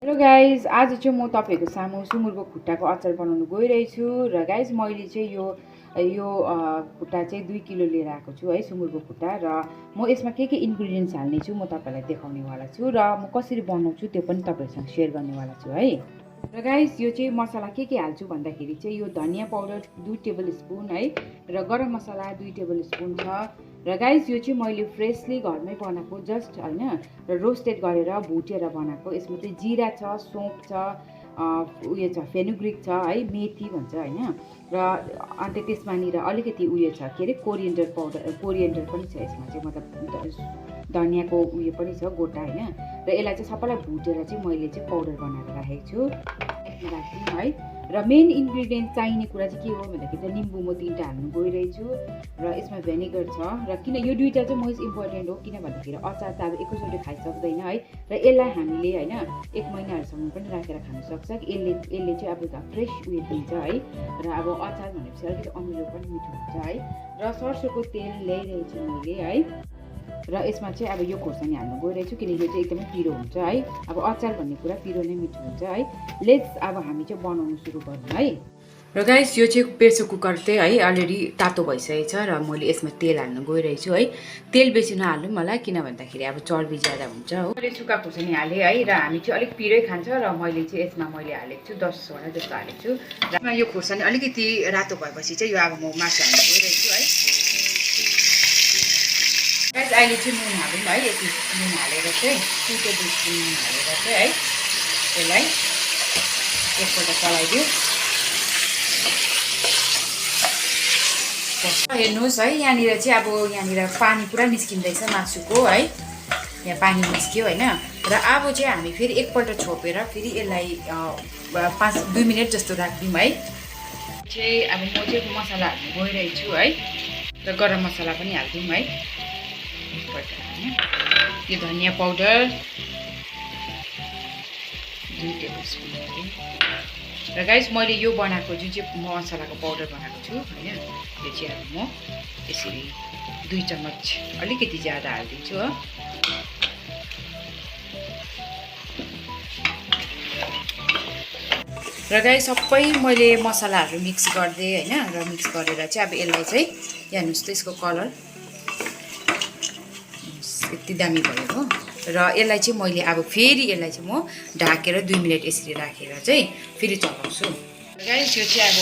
Hello guys, आज चाहिँ म तपाईँको सामु सुँगुरको खुट्टाको अचार बनाउन गइरहेछु र गाइज मैले चाहिँ यो खुट्टा चाहिँ 2 किलो लिएर आएको छु है, सुँगुरको खुट्टा। र म यसमा के इन्ग्रिडियन्ट्स हाल्ने छु म तपाईँलाई देखाउनेवाला छु र म कसरी बनाउँछु त्यो पनि तपाईँहरूसँग सेयर गर्नेवाला छु है। र गाइस यो चाहिँ मसला के हाल्छु भन्दाखेरि चाहिँ यो धनिया पाउडर 2 टेबल स्पुन है र गरम मसला 2 टेबल स्पुन छ। र गाइस यो चाहिँ मैले फ्रेसली घरमै बनाएको जस्ट हैन, र रोस्टेड गरेर भुटेर बनाएको। यसमा चाहिँ जिरा छ, सौंफ छ, उयो छ फेनुग्रिक छ है, मेथी भन्छ हैन, र अन्त त्यसमानिर अलिकति उयो छ के अरे कोरिएन्डर पाउडर, कोरिएन्डर पनि छ यसमा चाहिँ, मतलब धनियाको उयो पनि छ गोटा हैन। र यसलाई चाहिँ सबैलाई भुटेर चाहिँ मैले चाहिँ पाउडर बनाएर राखेको छु है। र मेन इन्ग्रिडियन्ट चाहिने कुरा चाहिँ के हो भन्दाखेरि चाहिँ निम्बु म 3टा हाल्नु गइरहेछु र यसमा भेनिगर छ। र किन यो दुईटा चाहिँ मोस्ट इम्पोर्टेन्ट हो किन भन्दाखेरि अचार त अब एकैचोटि खाइसक्दैन है, र यसलाई हामीले हैन 1 महिनाहरुसम्म पनि राखेर खान सक्छ। यसले चाहिँ अब फ्रेस उयो दिन्छ है, र अब अचार भनेपछि अलिकति अमिलो पनि मिठो हुन्छ है। र सरसोको तेल ल्याइरहेछु मैले है, र यसमा चाहिँ अब यो खोर्सानी हाल्नु गइरहेछु किन यो चाहिँ एकदमै पिरो हुन्छ है। अब अचार भन्ने कुरा पिरो नै मिठो हुन्छ है। लेट्स अब हामी चाहिँ बनाउन सुरु गरौँ है। र गाइस यो चाहिँ प्रेसर कुकर चाहिँ है अलरेडी तातो भइसकेको छ र मैले यसमा तेल हाल्नु गइरहेछु है। तेल बेसी नहाल्नु मलाई किन भन्दाखेरि अब चर्बी ज्यादा हुन्छ हो। मैले सुक्खा खोर्सानी हालेँ है, र हामी चाहिँ अलिक पिरै खान्छ र मैले चाहिँ यसमा मैले हालेको छु 10 वटा जस्तो हालेको छु। र यो खोर्सानी अलिकति रातो भएपछि चाहिँ यो अब म मासु हाल्नु गइरहेछु है। गाइस अहिले चाहिँ नुन हालौँ है, यति नुन हालेर चाहिँ 2 टेबल स्पुन नुन हालेर चाहिँ है यसलाई एकपल्ट चलाइदियो। हेर्नुहोस् है, यहाँनिर चाहिँ अब यहाँनिर पानी पुरा निस्किँदैछ मासुको है, यहाँ पानी निस्क्यो होइन। र अब चाहिँ हामी फेरि एकपल्ट छोपेर फेरि यसलाई 2 मिनट जस्तो राख्दिउँ है। चाहिँ अब म चाहिँ मसला हाल्नु गइरहेछु है, र गरम मसला पनि हाल्दिउँ है। यो धनिया पाउडर 2 टेबल स्पुन हालेँ। र गाइस मैले यो बनाएको जुन चाहिँ मसलाको पाउडर बनाएको छु हैन, यो चाहिँ अब म यसरी 2 चम्मच अलिकति ज्यादा हाल्दिन्छु हो। र गाइस सबै मैले मसलाहरू मिक्स गर्दै हैन, र मिक्स गरेर चाहिँ अब यसलाई चाहिँ हेर्नुस् त यसको कलर यति दामी भयो हो। र यसलाई चाहिँ मैले अब फेरि यसलाई चाहिँ म ढाकेर 2 मिनट यसरी राखेर चाहिँ फेरि चलाउँछु। गाइस यो चाहिँ अब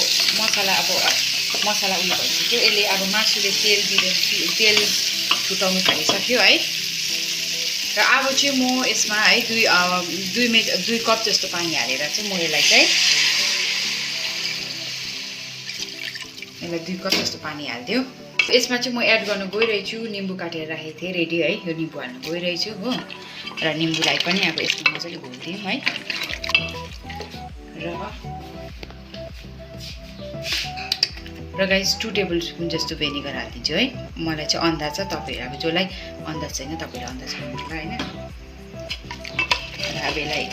मसला उयो भइसक्यो, यसले अब मासुले तेल छुटाउनु थालिसक्यो है। र अब चाहिँ म यसमा है 2 कप जस्तो पानी हालेर चाहिँ म यसलाई 2 कप जस्तो पानी हालिदियो। यसमा चाहिँ म एड गर्न गइरहेछु निम्बु काटेर राखेको थिएँ रेडी है, यो निम्बु हाल्नु गइरहेछु हो। र निम्बुलाई पनि अब यसमा मजाले घोल्दिउँ है। र गाइस 2 टेबल स्पुन जस्तो भेनिगर हालिदिन्छु है। मलाई चाहिँ अन्दाज छ, तपाईँ अब जसलाई अन्दाज छैन तपाईँले अन्दाज गर्नु होला होइन। र अब यसलाई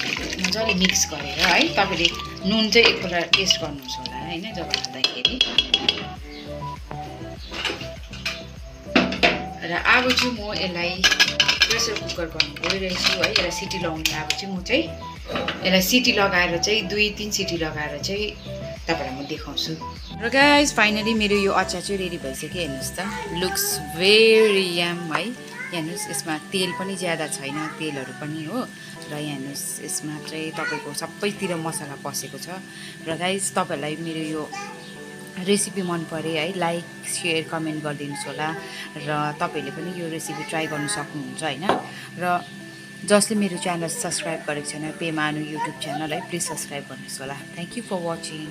मजाले मिक्स गरेर है, तपाईँले नुन चाहिँ एकपल्ट टेस्ट गर्नुहोस् होला होइन जब हाल्दाखेरि। र अब चाहिँ म यसलाई प्रेसर कुकर गर्नु गइरहेछु है। यसलाई सिटी लगाउने अब चाहिँ म चाहिँ यसलाई सिटी लगाएर चाहिँ 2-3 सिटी लगाएर चाहिँ तपाईँलाई म देखाउँछु। र गाइस फाइनली मेरो यो अचार चाहिँ रेडी भइसक्यो। हेर्नुहोस् त, लुक्स भेरी यम है। हेर्नुहोस् यसमा तेल पनि ज्यादा छैन, तेलहरू पनि हो। र हेर्नुहोस् यसमा चाहिँ तपाईँको सबैतिर मसला पसेको छ। र गाइस तपाईँहरूलाई मेरो यो रेसिपी मन परे है, लाइक सेयर कमेन्ट गरिदिनुहोस् होला। र तपाईँहरूले पनि यो रेसिपी ट्राई गर्नु सक्नुहुन्छ होइन। र जसले मेरो च्यानल सब्सक्राइब गरेको छैन, पेमानु युट्युब च्यानल है, प्लिज सब्सक्राइब गर्नुहोस् होला। Thank you for watching.